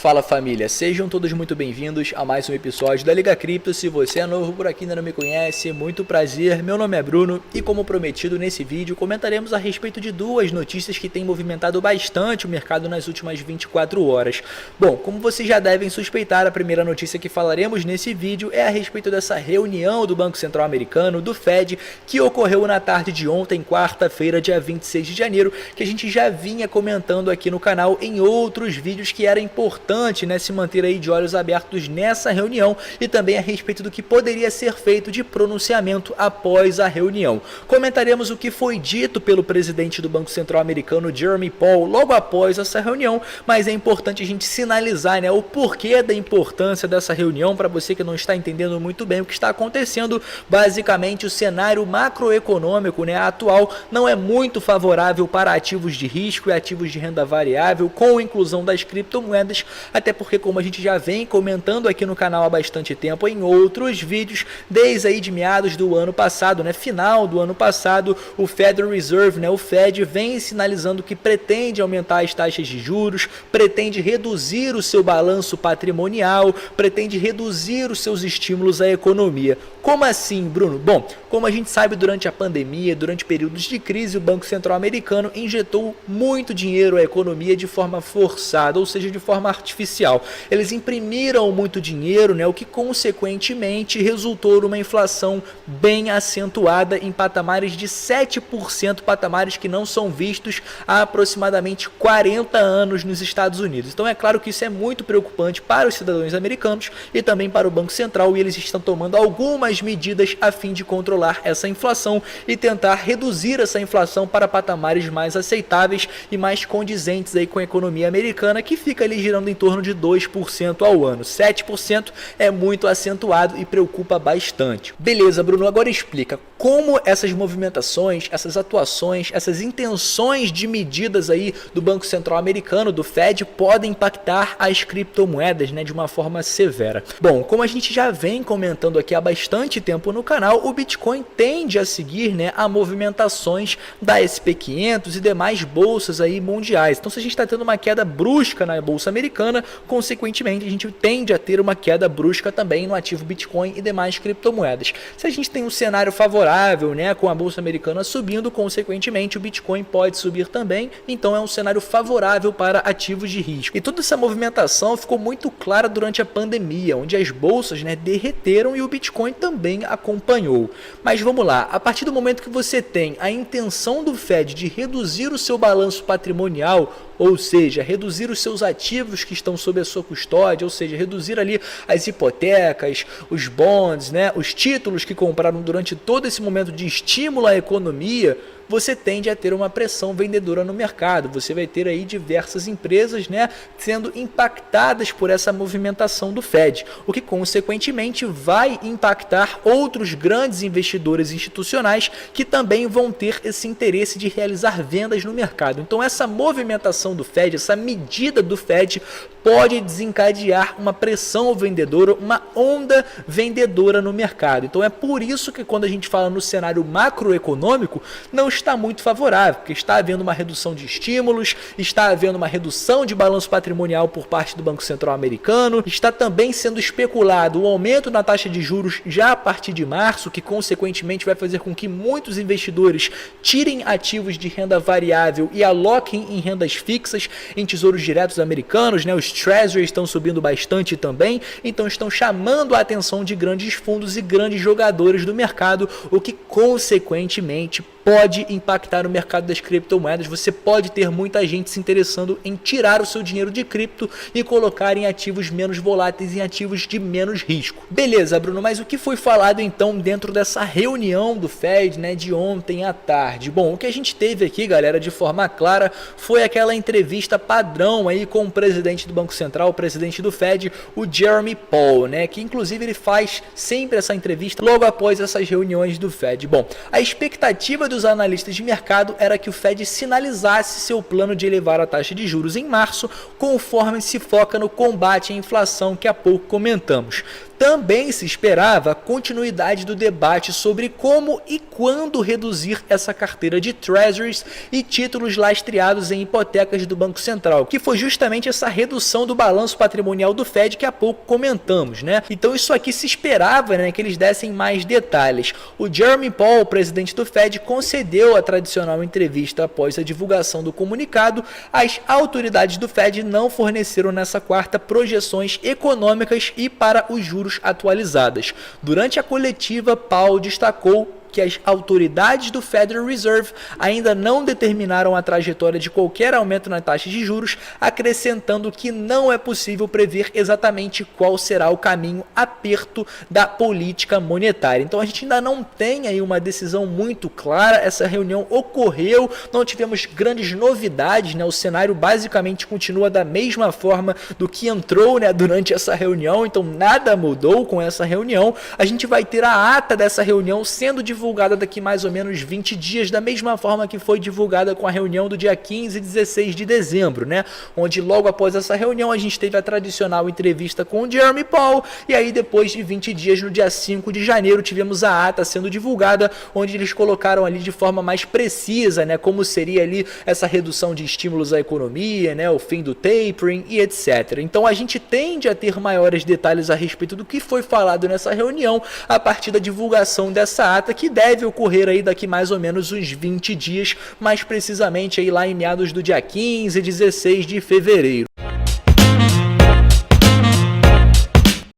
Fala família, sejam todos muito bem-vindos a mais um episódio da Liga Cripto. Se você é novo por aqui e ainda não me conhece, muito prazer, meu nome é Bruno e como prometido nesse vídeo comentaremos a respeito de duas notícias que têm movimentado bastante o mercado nas últimas 24 horas. Bom, como vocês já devem suspeitar, a primeira notícia que falaremos nesse vídeo é a respeito dessa reunião do Banco Central Americano, do Fed, que ocorreu na tarde de ontem, quarta-feira, dia 26 de janeiro, que a gente já vinha comentando aqui no canal em outros vídeos que era importante, né, se manter aí de olhos abertos nessa reunião e também a respeito do que poderia ser feito de pronunciamento após a reunião. Comentaremos o que foi dito pelo presidente do Banco Central Americano, Jeremy Powell, logo após essa reunião, mas é importante a gente sinalizar, né, o porquê da importância dessa reunião para você que não está entendendo muito bem o que está acontecendo. Basicamente, o cenário macroeconômico, né, atual não é muito favorável para ativos de risco e ativos de renda variável, com a inclusão das criptomoedas, até porque, como a gente já vem comentando aqui no canal há bastante tempo em outros vídeos, desde aí de meados do ano passado, né, final do ano passado, o Federal Reserve, né, o Fed, vem sinalizando que pretende aumentar as taxas de juros, pretende reduzir o seu balanço patrimonial, pretende reduzir os seus estímulos à economia. Como assim, Bruno? Bom, como a gente sabe, durante a pandemia, durante períodos de crise, o Banco Central Americano injetou muito dinheiro à economia de forma forçada, ou seja, de forma artificial. Eles imprimiram muito dinheiro, né, o que consequentemente resultou numa inflação bem acentuada em patamares de 7%, patamares que não são vistos há aproximadamente 40 anos nos Estados Unidos. Então é claro que isso é muito preocupante para os cidadãos americanos e também para o Banco Central, e eles estão tomando algumas medidas a fim de controlar essa inflação e tentar reduzir essa inflação para patamares mais aceitáveis e mais condizentes aí com a economia americana, que fica ali girando em torno de 2% ao ano. 7% é muito acentuado e preocupa bastante. Beleza, Bruno, agora explica como essas movimentações, essas atuações, essas intenções de medidas aí do Banco Central Americano, do Fed, podem impactar as criptomoedas, né, de uma forma severa. Bom, como a gente já vem comentando aqui há bastante tempo no canal, o Bitcoin tende a seguir, né, a movimentações da SP500 e demais bolsas aí mundiais. Então, se a gente está tendo uma queda brusca na bolsa americana, consequentemente a gente tende a ter uma queda brusca também no ativo Bitcoin e demais criptomoedas. Se a gente tem um cenário favorável, né, com a bolsa americana subindo, consequentemente o Bitcoin pode subir também, então é um cenário favorável para ativos de risco. E toda essa movimentação ficou muito clara durante a pandemia, onde as bolsas, né, derreteram e o Bitcoin também acompanhou. Mas vamos lá, a partir do momento que você tem a intenção do Fed de reduzir o seu balanço patrimonial, ou seja, reduzir os seus ativos que estão sob a sua custódia, ou seja, reduzir ali as hipotecas, os bonds, né, os títulos que compraram durante todo esse momento de estímulo à economia, você tende a ter uma pressão vendedora no mercado. Você vai ter aí diversas empresas, né, sendo impactadas por essa movimentação do Fed, o que consequentemente vai impactar outros grandes investidores institucionais que também vão ter esse interesse de realizar vendas no mercado. Então essa movimentação do Fed, essa medida do Fed pode desencadear uma pressão vendedora, uma onda vendedora no mercado. Então é por isso que quando a gente fala no cenário macroeconômico, não está muito favorável, porque está havendo uma redução de estímulos, está havendo uma redução de balanço patrimonial por parte do Banco Central Americano, está também sendo especulado o aumento na taxa de juros já a partir de março, que consequentemente vai fazer com que muitos investidores tirem ativos de renda variável e aloquem em rendas fixas, em tesouros diretos americanos, né? Os Treasuries estão subindo bastante também, então estão chamando a atenção de grandes fundos e grandes jogadores do mercado, o que consequentemente pode impactar o mercado das criptomoedas. Você pode ter muita gente se interessando em tirar o seu dinheiro de cripto e colocar em ativos menos voláteis, em ativos de menos risco. Beleza, Bruno, mas o que foi falado então dentro dessa reunião do Fed, né, de ontem à tarde? Bom, o que a gente teve aqui, galera, de forma clara, foi aquela entrevista padrão aí com o presidente do Banco Central, o presidente do Fed, o Jeremy Powell, né, que inclusive ele faz sempre essa entrevista logo após essas reuniões do Fed. Bom, a expectativa dos analistas de mercado era que o Fed sinalizasse seu plano de elevar a taxa de juros em março, conforme se foca no combate à inflação que há pouco comentamos. Também se esperava a continuidade do debate sobre como e quando reduzir essa carteira de treasuries e títulos lastreados em hipotecas do Banco Central, que foi justamente essa redução do balanço patrimonial do Fed que há pouco comentamos, né? Então isso aqui se esperava, né, que eles dessem mais detalhes. O Jeremy Powell, presidente do Fed, concedeu a tradicional entrevista após a divulgação do comunicado. As autoridades do Fed não forneceram nessa quarta projeções econômicas e para os juros atualizadas. Durante a coletiva, Powell destacou que as autoridades do Federal Reserve ainda não determinaram a trajetória de qualquer aumento na taxa de juros, acrescentando que não é possível prever exatamente qual será o caminho aperto da política monetária. Então a gente ainda não tem aí uma decisão muito clara. Essa reunião ocorreu, não tivemos grandes novidades, né? O cenário basicamente continua da mesma forma do que entrou, né, durante essa reunião, então nada mudou com essa reunião. A gente vai ter a ata dessa reunião sendo divulgada daqui mais ou menos 20 dias, da mesma forma que foi divulgada com a reunião do dia 15 e 16 de dezembro, né? Onde logo após essa reunião a gente teve a tradicional entrevista com o Jeremy Powell, e aí depois de 20 dias, no dia 5 de janeiro, tivemos a ata sendo divulgada, onde eles colocaram ali de forma mais precisa, né, como seria ali essa redução de estímulos à economia, né, o fim do tapering e etc. Então a gente tende a ter maiores detalhes a respeito do que foi falado nessa reunião a partir da divulgação dessa ata, que deve ocorrer aí daqui mais ou menos uns 20 dias, mais precisamente aí lá em meados do dia 15 e 16 de fevereiro.